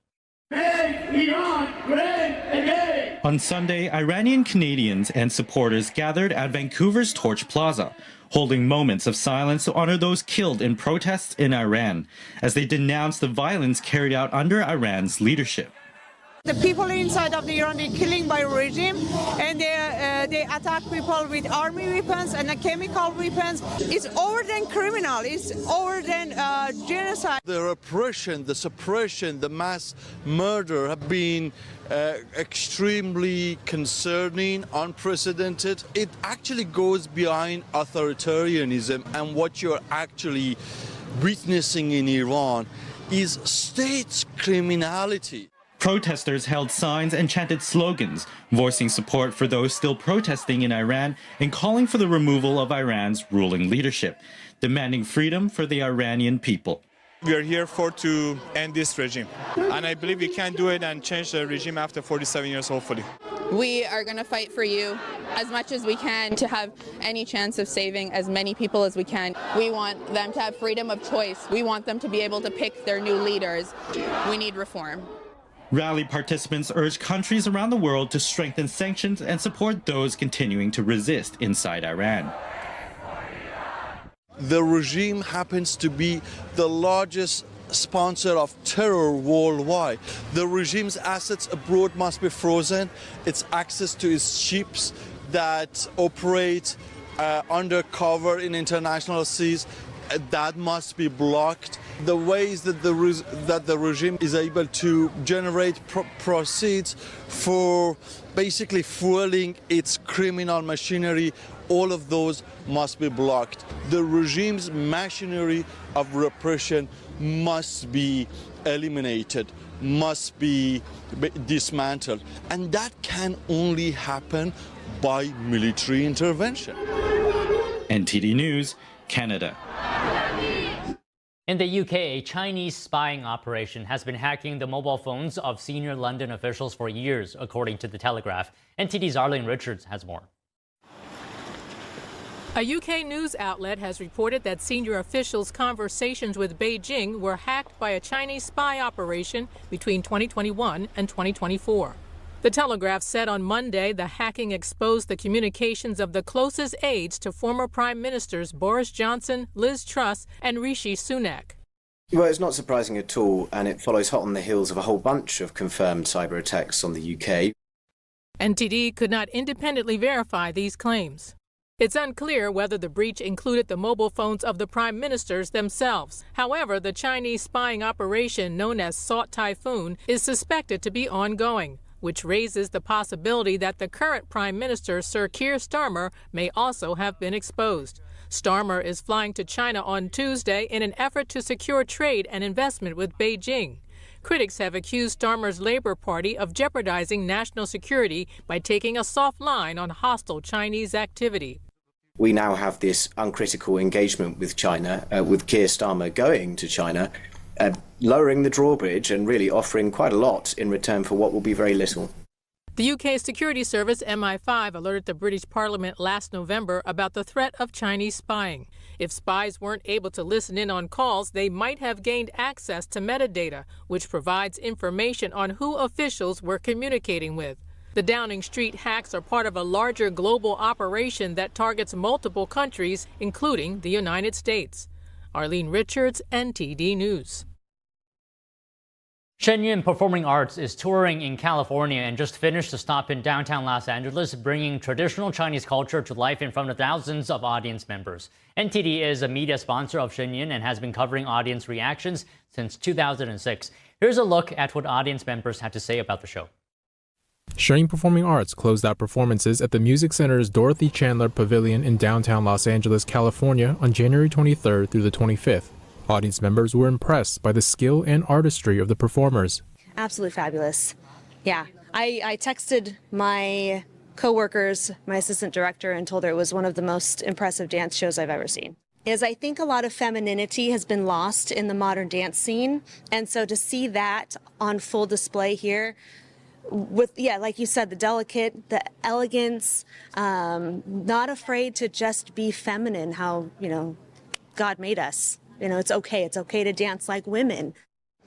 On Sunday, Iranian Canadians and supporters gathered at Vancouver's Torch Plaza, holding moments of silence to honor those killed in protests in Iran, as they denounced the violence carried out under Iran's leadership. The people inside of Iran are killing by regime, and they attack people with army weapons and chemical weapons. It's over than criminal. It's over than genocide. The repression, the suppression, the mass murder have been extremely concerning, unprecedented. It actually goes behind authoritarianism, and what you're actually witnessing in Iran is state criminality. Protesters held signs and chanted slogans, voicing support for those still protesting in Iran and calling for the removal of Iran's ruling leadership, demanding freedom for the Iranian people. We are here to end this regime, and I believe we can do it and change the regime after 47 years, hopefully. We are going to fight for you as much as we can to have any chance of saving as many people as we can. We want them to have freedom of choice. We want them to be able to pick their new leaders. We need reform. Rally participants urged countries around the world to strengthen sanctions and support those continuing to resist inside Iran. The regime happens to be the largest sponsor of terror worldwide. The regime's assets abroad must be frozen. Its access to its ships that operate undercover in international seas, that must be blocked. The ways that the regime is able to generate proceeds for basically fueling its criminal machinery, all of those must be blocked. The regime's machinery of repression must be eliminated, must be dismantled, and that can only happen by military intervention. NTD News, Canada. In the UK, a Chinese spying operation has been hacking the mobile phones of senior London officials for years, according to The Telegraph. NTD's Arlene Richards has more. A UK news outlet has reported that senior officials' conversations with Beijing were hacked by a Chinese spy operation between 2021 and 2024. The Telegraph said on Monday the hacking exposed the communications of the closest aides to former Prime Ministers Boris Johnson, Liz Truss, and Rishi Sunak. Well, it's not surprising at all, and it follows hot on the heels of a whole bunch of confirmed cyber attacks on the UK. NTD could not independently verify these claims. It's unclear whether the breach included the mobile phones of the prime ministers themselves. However, the Chinese spying operation known as Salt Typhoon is suspected to be ongoing, which raises the possibility that the current Prime Minister, Sir Keir Starmer, may also have been exposed. Starmer is flying to China on Tuesday in an effort to secure trade and investment with Beijing. Critics have accused Starmer's Labour Party of jeopardizing national security by taking a soft line on hostile Chinese activity. We now have this uncritical engagement with China, with Keir Starmer going to China, lowering the drawbridge and really offering quite a lot in return for what will be very little. The UK security service MI5 alerted the British Parliament last November about the threat of Chinese spying. If spies weren't able to listen in on calls, they might have gained access to metadata, which provides information on who officials were communicating with. The Downing Street hacks are part of a larger global operation that targets multiple countries, including the United States. Arlene Richards, NTD News. Shenyun Performing Arts is touring in California and just finished a stop in downtown Los Angeles, bringing traditional Chinese culture to life in front of thousands of audience members. NTD is a media sponsor of Shenyun and has been covering audience reactions since 2006. Here's a look at what audience members had to say about the show. Shenyun Performing Arts closed out performances at the Music Center's Dorothy Chandler Pavilion in downtown Los Angeles, California on January 23rd through the 25th. Audience members were impressed by the skill and artistry of the performers. Absolutely fabulous. Yeah, I texted my co-workers, my assistant director, and told her it was one of the most impressive dance shows I've ever seen. I think a lot of femininity has been lost in the modern dance scene, and so to see that on full display here, with, like you said, the delicate, the elegance, not afraid to just be feminine, how, God made us. it's okay. It's okay to dance like women.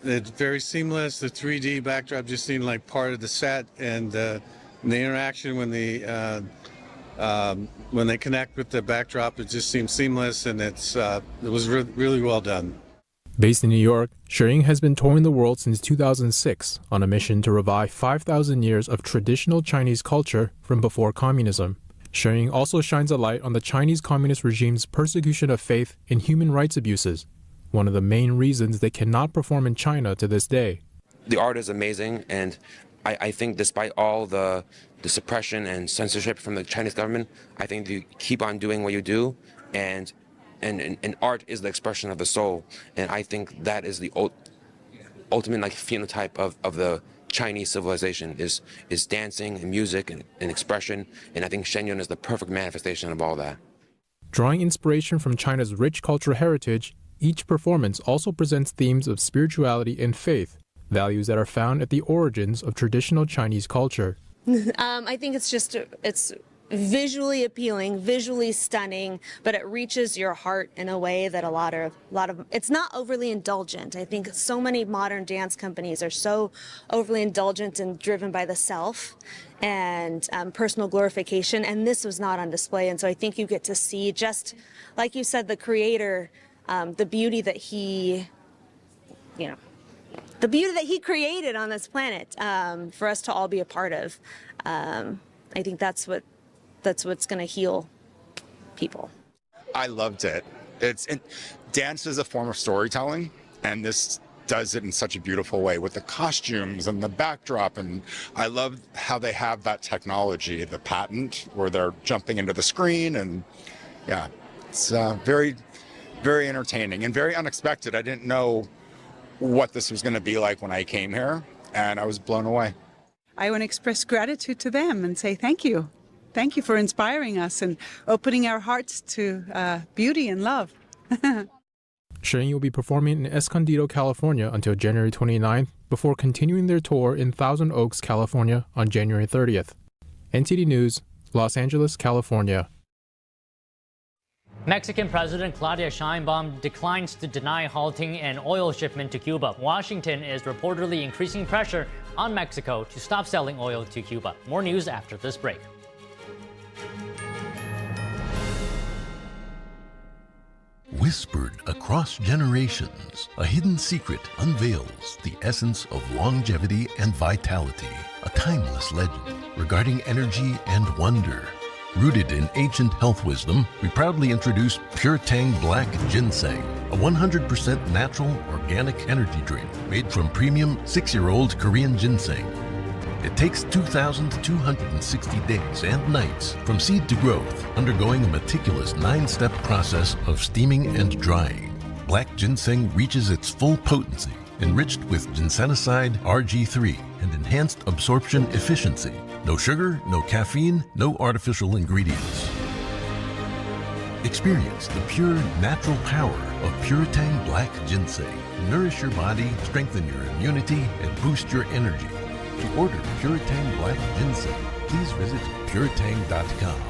It's very seamless. The 3D backdrop just seemed like part of the set, and the interaction when they connect with the backdrop, it just seems seamless, and it was really well done. Based in New York, Shering has been touring the world since 2006 on a mission to revive 5,000 years of traditional Chinese culture from before communism. Shering also shines a light on the Chinese Communist regime's persecution of faith and human rights abuses, one of the main reasons they cannot perform in China to this day. The art is amazing, and I think despite all the suppression and censorship from the Chinese government, I think you keep on doing what you do, and art is the expression of the soul, and I think that is the ultimate phenotype of the Chinese civilization is dancing and music and expression, and I think Shenyun is the perfect manifestation of all that. Drawing inspiration from China's rich cultural heritage, each performance also presents themes of spirituality and faith, values that are found at the origins of traditional Chinese culture. I think it's visually appealing, visually stunning, but it reaches your heart in a way that a lot of it's not overly indulgent. I think so many modern dance companies are so overly indulgent and driven by the self and personal glorification, and this was not on display. And so I think you get to see, just like you said, the creator, the beauty that he created on this planet for us to all be a part of. I think that's what's going to heal people. I loved it. Dance is a form of storytelling, and this does it in such a beautiful way with the costumes and the backdrop. And I love how they have that technology, the patent, where they're jumping into the screen. And yeah, it's very, very entertaining and very unexpected. I didn't know what this was going to be like when I came here, and I was blown away. I want to express gratitude to them and say thank you. Thank you for inspiring us and opening our hearts to beauty and love. Shering will be performing in Escondido, California until January 29th before continuing their tour in Thousand Oaks, California on January 30th. NTD News, Los Angeles, California. Mexican President Claudia Sheinbaum declines to deny halting an oil shipment to Cuba. Washington is reportedly increasing pressure on Mexico to stop selling oil to Cuba. More news after this break. Whispered across generations, a hidden secret unveils the essence of longevity and vitality, a timeless legend regarding energy and wonder. Rooted in ancient health wisdom, we proudly introduce Pure Tang Black Ginseng, a 100% natural organic energy drink made from premium 6-year-old Korean ginseng. It takes 2,260 days and nights from seed to growth, undergoing a meticulous 9-step process of steaming and drying. Black ginseng reaches its full potency, enriched with ginsenoside RG3 and enhanced absorption efficiency. No sugar, no caffeine, no artificial ingredients. Experience the pure natural power of Pure Tang Black Ginseng. Nourish your body, strengthen your immunity, and boost your energy. To order Pure Tang Black Ginseng, please visit puretang.com.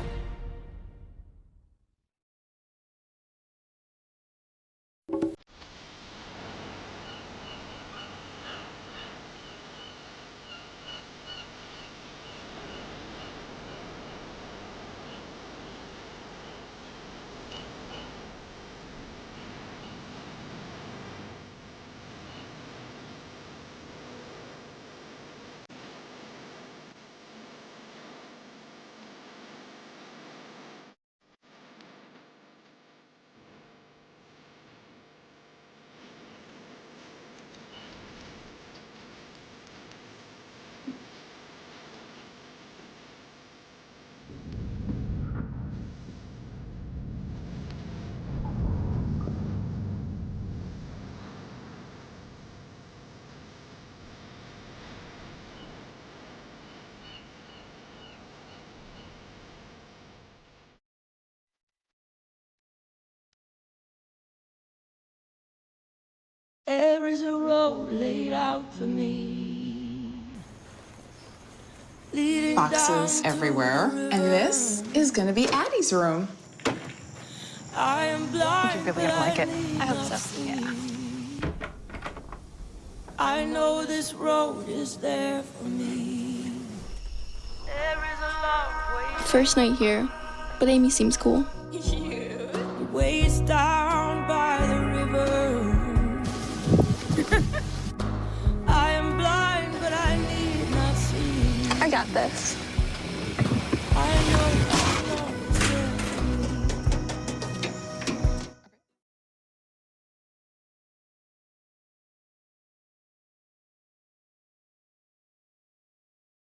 There is a road laid out for me. Boxes everywhere. And this is going to be Addie's room. I am blind, you're really gonna like it. I hope so. Yeah. I know this road is there for me. There is a long way. First night here, but Amy seems cool. Ways down by the river. I am blind, but I need not see. I got this.